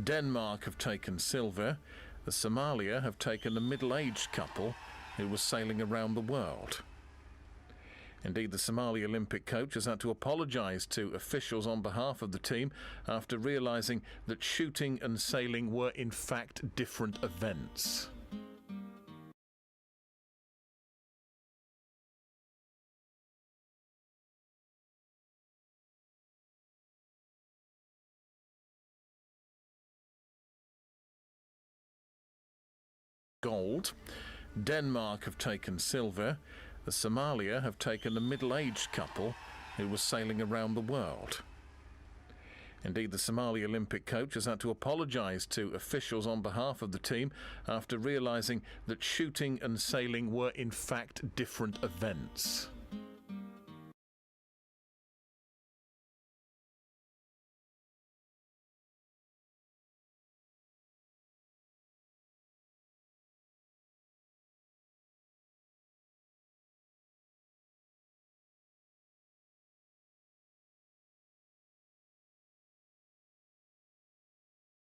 Denmark have taken silver. The Somalia have taken a middle-aged couple who was sailing around the world. Indeed, the Somali Olympic coach has had to apologise to officials on behalf of the team after realising that shooting and sailing were in fact different events. Gold. Denmark have taken silver. The Somalia have taken a middle-aged couple who was sailing around the world. Indeed, the Somali Olympic coach has had to apologise to officials on behalf of the team after realising that shooting and sailing were in fact different events.